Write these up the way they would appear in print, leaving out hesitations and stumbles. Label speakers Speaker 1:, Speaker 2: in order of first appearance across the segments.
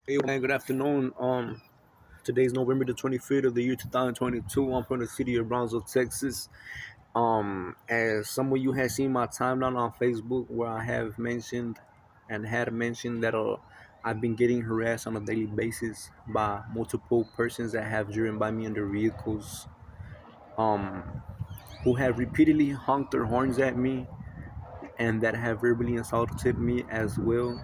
Speaker 1: Hey man, good afternoon. Today's November the 25th of the year 2022. I'm from the city of Brownsville, Texas. As some of you have seen my timeline on Facebook, where I have mentioned and had mentioned that I've been getting harassed on a daily basis by multiple persons that have driven by me in their vehicles, um, who have repeatedly honked their horns at me and that have verbally assaulted me as well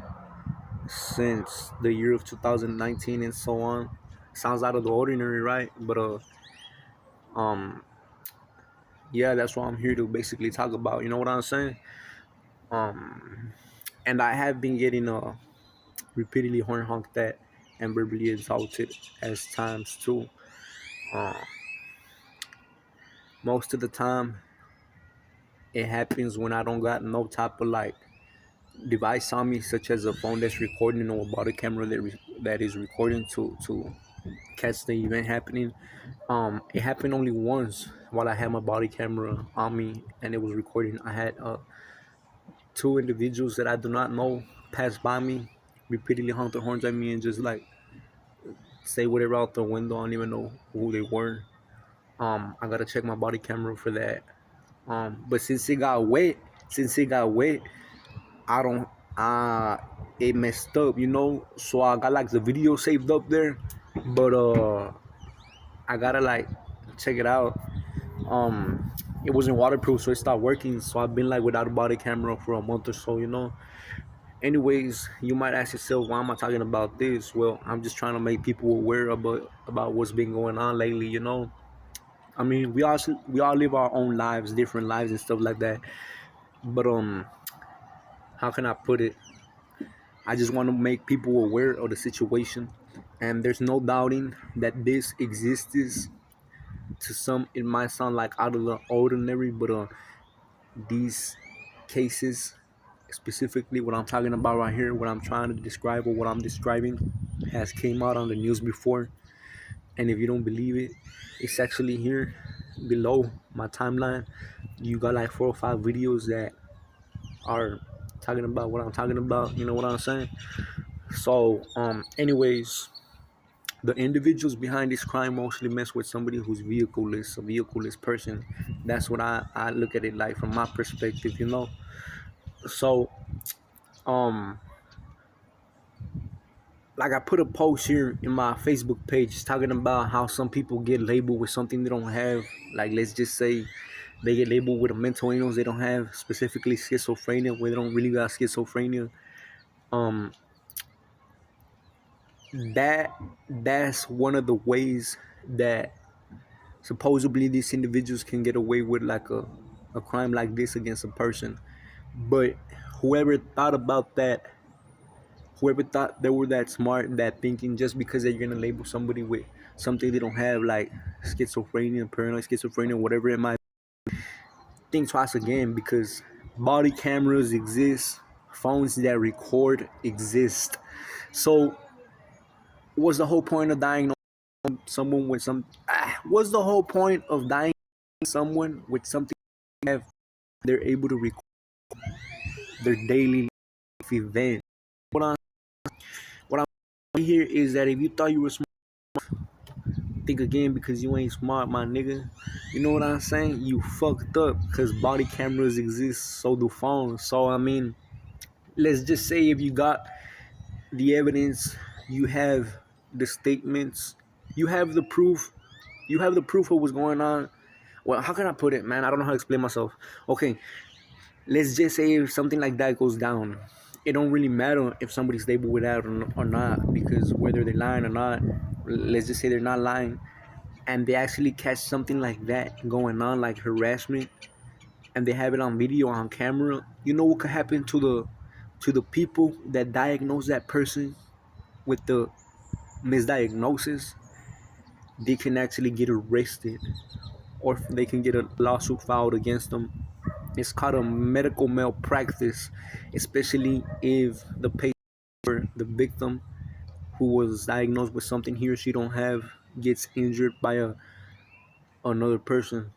Speaker 1: since the year of 2019 and so on. Sounds out of the ordinary, right? But um, yeah, that's what I'm here to basically talk about. You know what I'm saying? Um, and I have been getting repeatedly horn honked at and verbally assaulted as times too. Uh, Most of the time, it happens when I don't got no type of like device on me, such as a phone that's recording or a body camera that is recording to catch the event happening. It happened only once while I had my body camera on me and it was recording. I had two individuals that I do not know pass by me, repeatedly honk their horns at me and just like say whatever out the window. I don't even know who they were. I gotta check my body camera for that. But since it got wet, I don't uh it messed up, you know. So I got like the video saved up there, but I gotta like check it out. um it wasn't waterproof, so it stopped working. So I've been like without a body camera for a month or so, you know. Anyways, you might ask yourself, why am I talking about this? Well, I'm just trying to make people aware about what's been going on lately, you know. I mean, we all live our own lives, different lives and stuff like that. But how can I put it? I just want to make people aware of the situation, and there's no doubting that this exists. To some it might sound like out of the ordinary, but these cases, specifically what I'm talking about right here, what I'm trying to describe or what I'm describing, has came out on the news before. And if you don't believe it, it's actually here below my timeline. You got like 4 or 5 videos that are talking about what I'm talking about. You know what I'm saying? So, anyways, the individuals behind this crime mostly mess with somebody who's vehicleless, a vehicleless person. That's what I look at it like from my perspective, you know. So, um, like I put a post here in my Facebook page talking about how some people get labeled with something they don't have. Like, let's just say they get labeled with a mental illness they don't have, specifically schizophrenia, where they don't really got schizophrenia. Um, that's one of the ways that supposedly these individuals can get away with like a crime like this against a person. But whoever thought about that, whoever thought they were that smart, that thinking just because they're gonna label somebody with something they don't have, like schizophrenia, paranoid schizophrenia, whatever it might be, think twice again, because body cameras exist, phones that record exist. So what's the whole point of diagnosing someone with some what's the whole point of dying someone with something have they're able to record their daily life event? What I'm here is that if you thought you were smart, think again, because you ain't smart, my nigga. You know what I'm saying? You fucked up, because body cameras exist, so do phones. So I mean, let's just say if you got the evidence, you have the statements, you have the proof, you have the proof of what's going on. Well, how can I put it, man? I don't know how to explain myself. Okay, let's just say if something like that goes down, it don't really matter if somebody's stable with that or not, because whether they're lying or not, let's just say they're not lying, and they actually catch something like that going on, like harassment, and they have it on video, on camera. You know what could happen to the people that diagnose that person with the misdiagnosis? They can actually get arrested, or they can get a lawsuit filed against them. It's called a medical malpractice, especially if the patient or the victim who was diagnosed with something he or she don't have gets injured by another person,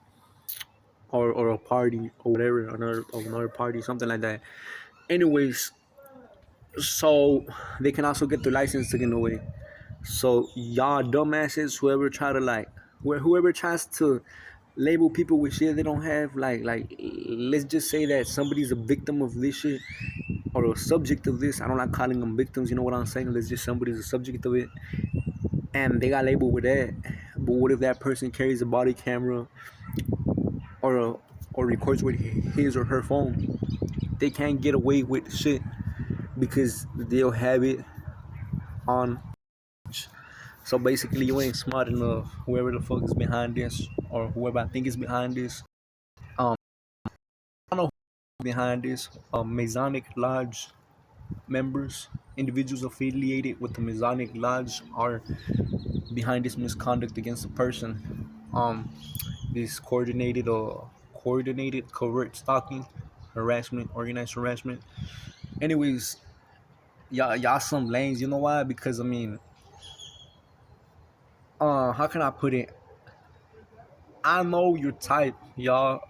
Speaker 1: or a party or whatever, another party, something like that. Anyways, So they can also get their license taken away. So y'all dumbasses, whoever tries to label people with shit they don't have, let's just say that somebody's a victim of this shit or a subject of this. I don't like calling them victims, you know what I'm saying? Let's just somebody's a subject of it and they got labeled with that. But what if that person carries a body camera or a, or records with his or her phone? They can't get away with shit because they'll have it on. So basically, you ain't smart enough. Whoever the fuck is behind this, or whoever I think is behind this, um, I don't know who's behind this. Masonic Lodge members, individuals affiliated with the Masonic Lodge, are behind this misconduct against a person. This coordinated covert stalking, harassment, organized harassment. Anyways, y'all some lanes. You know why? Because I mean, how can I put it? I know your type, y'all.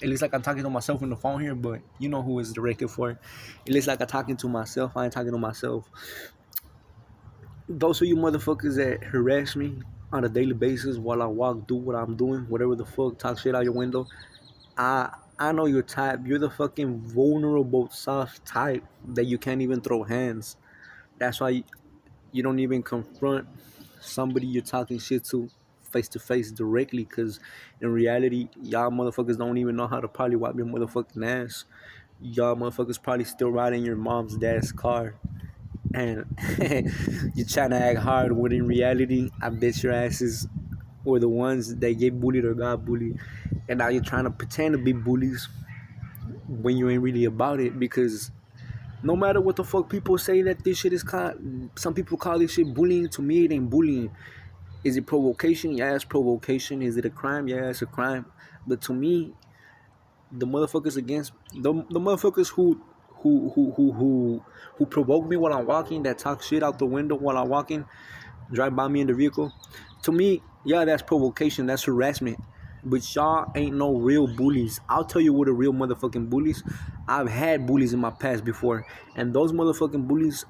Speaker 1: It looks like I'm talking to myself on the phone here, but you know who is directed for. It looks like I'm talking to myself. I ain't talking to myself. Those of you motherfuckers that harass me on a daily basis while I walk, do what I'm doing, whatever the fuck, talk shit out your window. I know your type. You're the fucking vulnerable, soft type that you can't even throw hands. That's why you don't even confront somebody you're talking shit to face directly, because in reality y'all motherfuckers don't even know how to probably wipe your motherfucking ass. Y'all motherfuckers probably still riding your mom's dad's car and you're trying to act hard when in reality I bet your asses were the ones that get bullied or got bullied, and now you're trying to pretend to be bullies when you ain't really about it. Because no matter what the fuck people say that this shit is called, some people call this shit bullying. To me, it ain't bullying. Is it provocation? Yeah, it's provocation. Is it a crime? Yeah, it's a crime. But to me, the motherfuckers against the motherfuckers who provoke me while I'm walking, that talk shit out the window while I'm walking, drive by me in the vehicle. To me, yeah, that's provocation. That's harassment. But y'all ain't no real bullies. I'll tell you what a real motherfucking bullies. I've had bullies in my past before, and those motherfucking bullies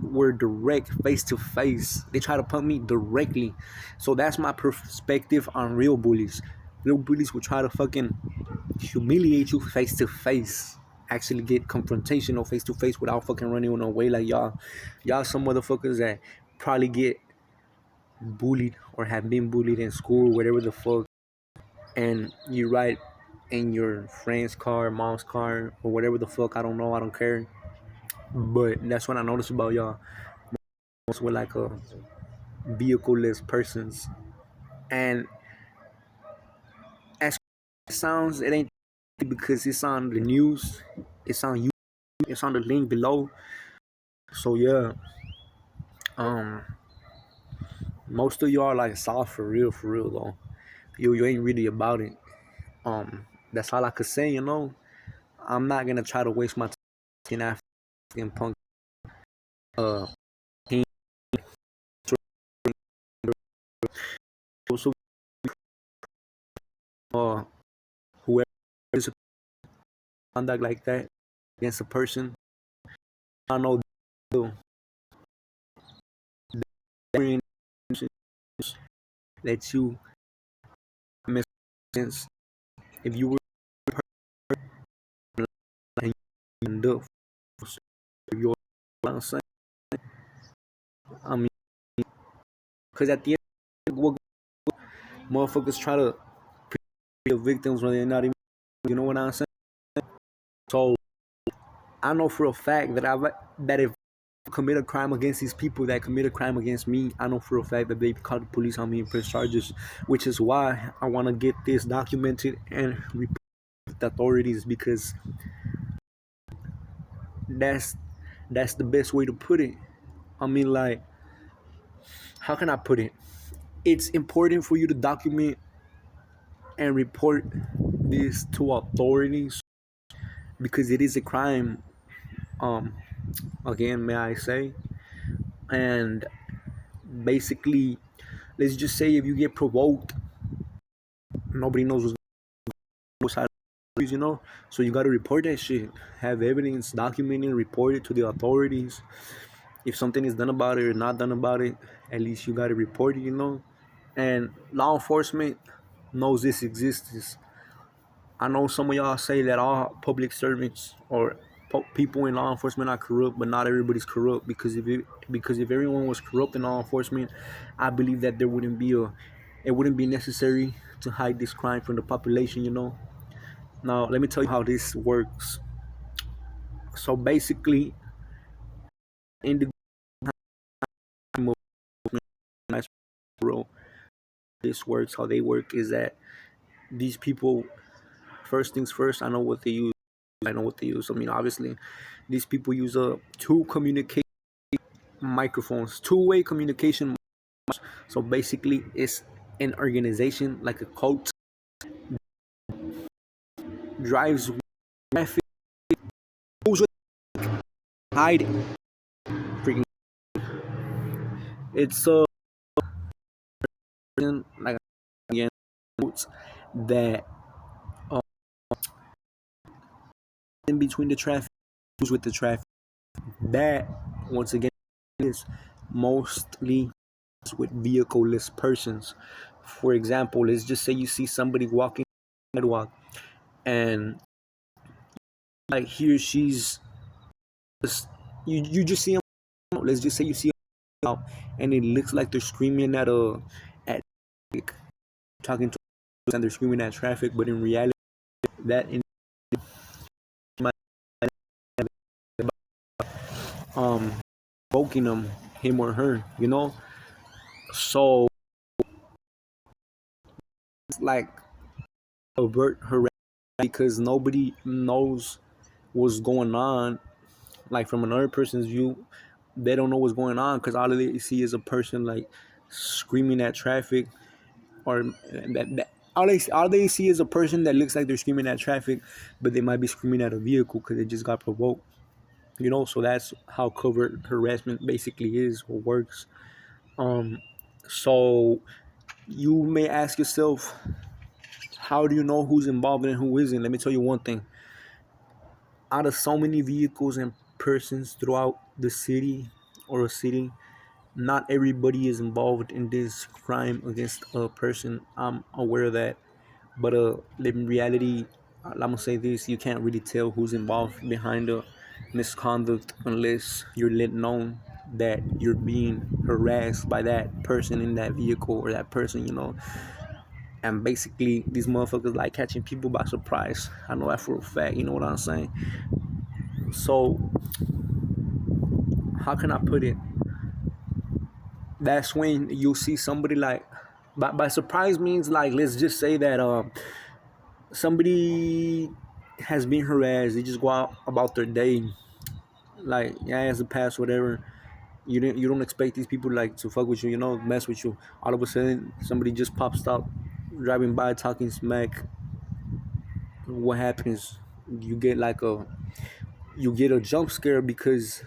Speaker 1: were direct, face to face. They try to pump me directly. So that's my perspective on real bullies. Real bullies will try to fucking humiliate you face to face. Actually get confrontational face to face without fucking running away like y'all. Y'all some motherfuckers that probably get bullied or have been bullied in school, whatever the fuck, and you ride in your friend's car, mom's car, or whatever the fuck. I don't know. I don't care. But that's what I noticed about y'all. Most were like a vehicle-less persons, and as it sounds, it ain't because it's on the news. It's on you. It's on the link below. So yeah, um, most of y'all are like soft for real though. You ain't really about it. That's all I could say. You know, I'm not gonna try to waste my time in African punk. Uh, so whoever is a conduct like that against a person, I know that you make sense. If you were like enough, if you're saying, I mean, because at the end, what motherfuckers try to be the victims when they're not even, you know what I'm saying? So I know for a fact that if I commit a crime against these people that commit a crime against me, I know for a fact that they call the police on me and press charges, which is why I want to get this documented and report the authorities, because that's that's the best way to put it. I mean, like, how can I put it? It's important for you to document and report this to authorities because it is a crime. Um, Again, may I say, and basically, let's just say if you get provoked, nobody knows what's you know. So you gotta report that shit. Have evidence, document it, report it to the authorities. If something is done about it or not done about it, at least you gotta report it, you know. And law enforcement knows this exists. I know some of y'all say that all public servants or people in law enforcement are corrupt, but not everybody's corrupt. Because if everyone was corrupt in law enforcement, I believe that it wouldn't be necessary to hide this crime from the population. You know. Now let me tell you how this works. So basically, in the movement, this works. How they work is that these people, first things first, I know what they use. I know what they use. I mean, obviously, these people use two communicate microphones, two-way communication. So basically, it's an organization like a cult drives traffic, who's hiding. Freaking, it's like again that in between the traffic, who's with the traffic. That once again is mostly with vehicleless persons. For example, let's just say you see somebody walking on the sidewalk and like he or she's just, you just see them. Let's just say you see them out and it looks like they're screaming at talking to us and they're screaming at traffic, but in reality, that in my um poking him or her, you know. So it's like avert harassment because nobody knows what's going on. Like from another person's view, they don't know what's going on because all they see is a person like screaming at traffic, or that all they see is a person that looks like they're screaming at traffic, but they might be screaming at a vehicle because they just got provoked. You know, so that's how covert harassment basically is or works. Um, so you may ask yourself, how do you know who's involved and who isn't? Let me tell you one thing. Out of so many vehicles and persons throughout the city or a city, not everybody is involved in this crime against a person. I'm aware of that. But in reality, I'm gonna say this: you can't really tell who's involved behind the misconduct unless you're let known that you're being harassed by that person in that vehicle or that person, you know. And basically, these motherfuckers like catching people by surprise. I know that for a fact. You know what I'm saying? So, how can I put it? That's when you'll see somebody like by surprise means like let's just say that somebody has been harassed. They just go out about their day, like yeah, it's the past, whatever. You don't expect these people like to fuck with you, you know, mess with you. All of a sudden, somebody just pops out, driving by, talking smack. What happens? You get like you get a jump scare because,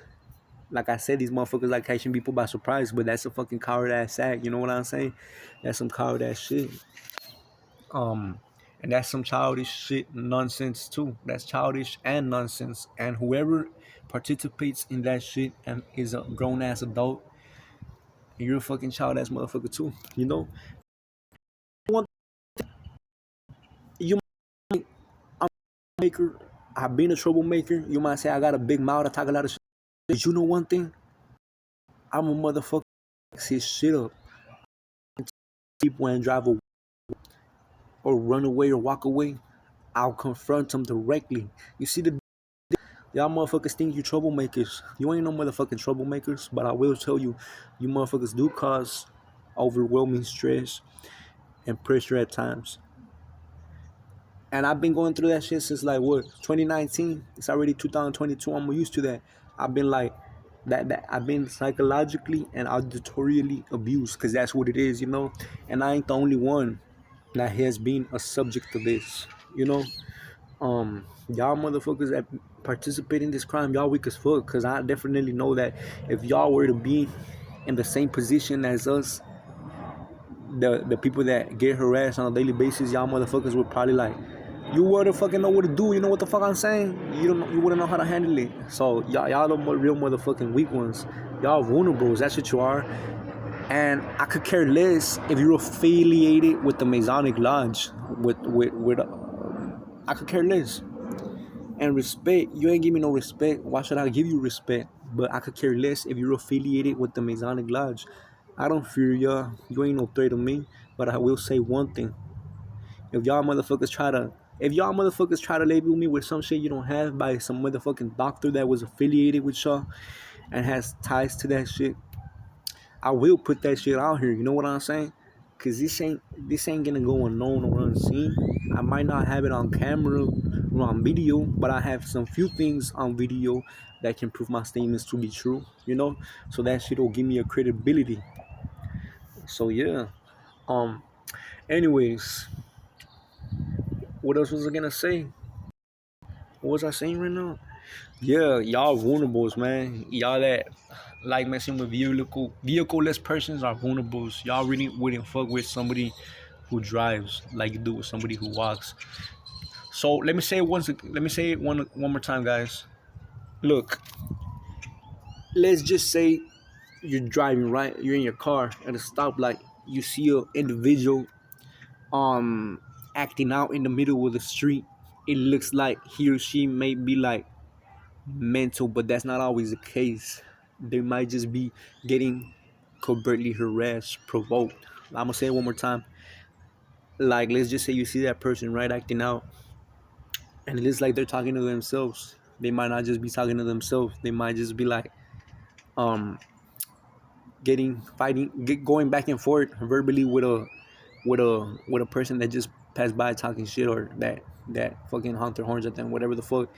Speaker 1: like I said, these motherfuckers like catching people by surprise. But that's a fucking coward ass act. You know what I'm saying? That's some coward ass shit. Um, and that's some childish shit nonsense too. That's childish and nonsense. And whoever participates in that shit and is a grown ass adult, you're a fucking child ass motherfucker too. You know, one you might, I'm a maker. I've been a troublemaker. You might say I got a big mouth. I talk a lot of shit. But you know one thing? I'm a motherfucker. His shit up. People and drive away or run away or walk away. I'll confront them directly. You see the y'all motherfuckers think you troublemakers. You ain't no motherfucking troublemakers, but I will tell you, you motherfuckers do cause overwhelming stress and pressure at times. And I've been going through that shit since like what 2019. It's already 2022. I'm used to that. I've been like that. I've been psychologically and auditorially abused because that's what it is, you know. And I ain't the only one that has been a subject of this, you know. Y'all motherfuckers that participate in this crime, y'all weak as fuck. Cause I definitely know that if y'all were to be in the same position as us, the people that get harassed on a daily basis, y'all motherfuckers would probably like you wouldn't fucking know what to do. You know what the fuck I'm saying? You wouldn't know how to handle it. So y'all the real motherfucking weak ones. Y'all vulnerable. That's what you are. And I could care less if you're affiliated with the Masonic Lodge. I could care less. And respect, you ain't give me no respect. Why should I give you respect? But I could care less if you're affiliated with the Masonic Lodge. I don't fear y'all. You ain't no threat to me. But I will say one thing. If y'all motherfuckers try to label me with some shit you don't have by some motherfucking doctor that was affiliated with y'all and has ties to that shit, I will put that shit out here. You know what I'm saying? Cause this ain't gonna go unknown or unseen. I might not have it on camera or on video, but I have some few things on video that can prove my statements to be true. You know, so that shit will give me a credibility. So yeah. Anyways, what else was I gonna say? What was I saying right now? Yeah, y'all vulnerables, man. Y'all that like messing with vehicleless persons are vulnerables. Y'all really wouldn't fuck with somebody who drives like you do with somebody who walks. So let me say it one more time, guys. Look, let's just say you're driving, right? You're in your car at a stoplight. You see an individual acting out in the middle of the street. It looks like he or she may be like mental, but that's not always the case. They might just be getting covertly harassed, provoked. I'm gonna say it one more time. Like, let's just say you see that person right acting out, and it looks like they're talking to themselves. They might not just be talking to themselves. They might just be like, going back and forth verbally with a person that just passed by talking shit, or that fucking honk their horns at them, whatever the fuck.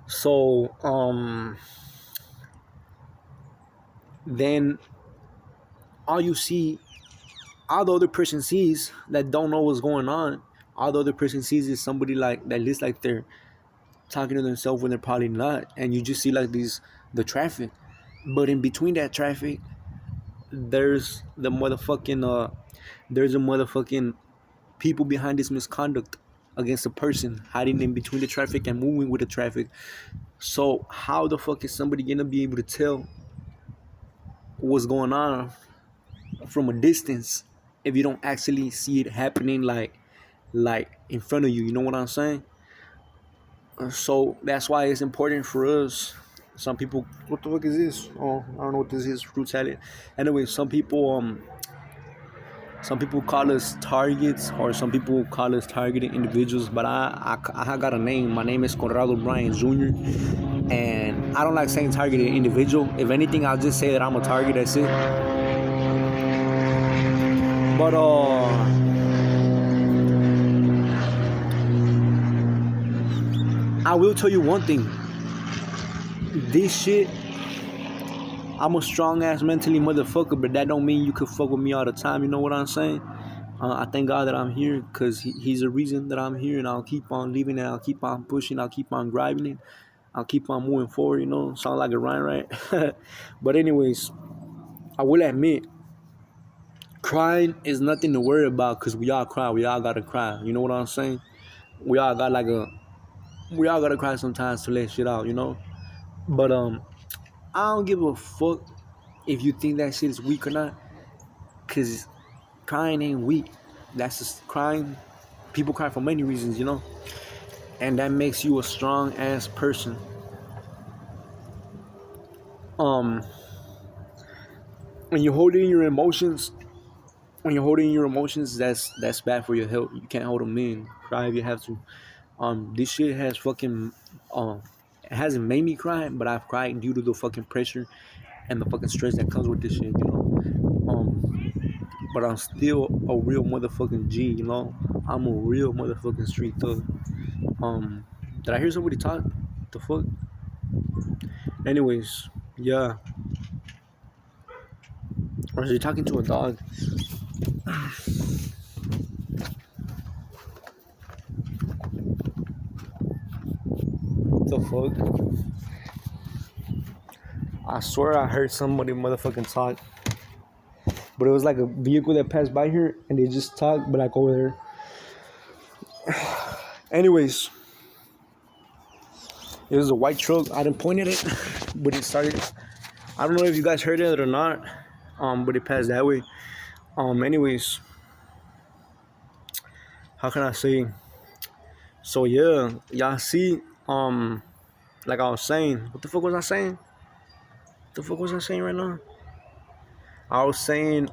Speaker 1: So then all the other person sees that don't know what's going on, all the other person sees is somebody like that looks like they're talking to themselves when they're probably not, and you just see like the traffic, but in between that traffic, there's there's a motherfucking people behind this misconduct against a person hiding in between the traffic and moving with the traffic. So how the fuck is somebody gonna be able to tell what's going on from a distance if you don't actually see it happening like in front of you? You know what I'm saying? So that's why it's important for us. Some people, what the fuck is this? Oh, I don't know what this is. Fruit salad. Anyway, some people call us targets, or some people call us targeted individuals. But I got a name. My name is Conrado Bryan Jr. And I don't like saying targeted individual. If anything, I'll just say that I'm a target. That's it. But I will tell you one thing. This shit, I'm a strong ass mentally motherfucker, but that don't mean you could fuck with me all the time. You know what I'm saying? I thank God that I'm here, because he's the reason that I'm here, and I'll keep on living, and I'll keep on pushing, I'll keep on grinding it, I'll keep on moving forward. You know, sound like a rhyme, right? But anyways, I will admit, crying is nothing to worry about, because we all cry. We all gotta cry. You know what I'm saying? We all gotta cry sometimes to let shit out. You know. But I don't give a fuck if you think that shit is weak or not, cause crying ain't weak. That's just crying. People cry for many reasons, you know, and that makes you a strong ass person. When you're holding your emotions, that's bad for your health. You can't hold them in. Cry if you have to. This shit has fucking it hasn't made me cry, but I've cried due to the fucking pressure and the fucking stress that comes with this shit, you know. But I'm still a real motherfucking G, you know. I'm a real motherfucking street thug. Did I hear somebody talk? The fuck? Anyways, yeah. Or is he talking to a dog? The fuck? I swear I heard somebody motherfucking talk. But it was like a vehicle that passed by here, and they just talked, but like over there. Anyways, it was a white truck. I didn't point at it, but it started. I don't know if you guys heard it or not. But it passed that way. Anyways, how can I say? So yeah, y'all see. Like I was saying, what the fuck was I saying? What the fuck was I saying right now? I was saying,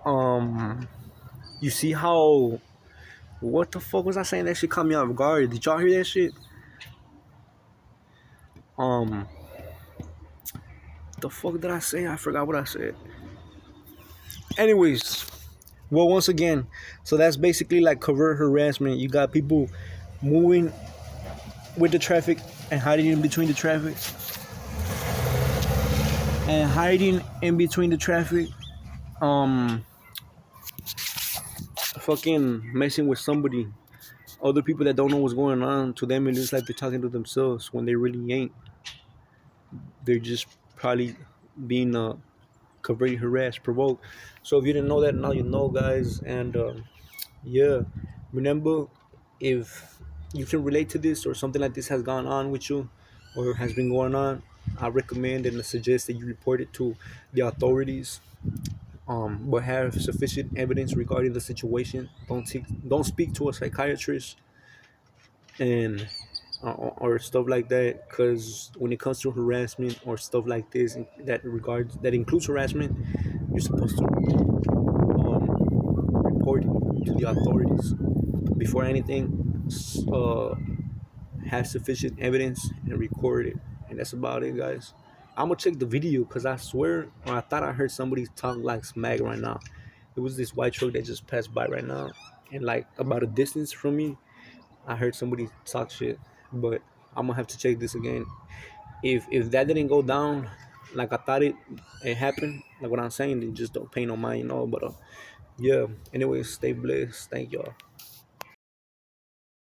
Speaker 1: you see how? What the fuck was I saying? That shit caught me off guard. Did y'all hear that shit? Um, the fuck did I say? I forgot what I said. Anyways, well, once again, so that's basically like covert harassment. You got people moving with the traffic and hiding in between the traffic, and hiding in between the traffic. Um, fucking messing with somebody. Other people that don't know what's going on, to them it looks like they're talking to themselves when they really ain't. They're just probably being covertly harassed, provoked. So if you didn't know that, now you know, guys. And yeah, remember, if you can relate to this or something like this has gone on with you or has been going on, I recommend and suggest that you report it to the authorities. But have sufficient evidence regarding the situation. Don't speak to a psychiatrist and or stuff like that, because when it comes to harassment or stuff like this that includes harassment, you're supposed to report it to the authorities before anything. Have sufficient evidence and record it, and that's about it, guys. I'm gonna check the video because I swear, or I thought I heard somebody talk like smack right now. It was this white truck that just passed by right now, and like about a distance from me, I heard somebody talk shit. But I'm gonna have to check this again. If that didn't go down like I thought it happened, like what I'm saying, then just don't pay no mind, you know. But yeah. Anyways, stay blessed. Thank y'all.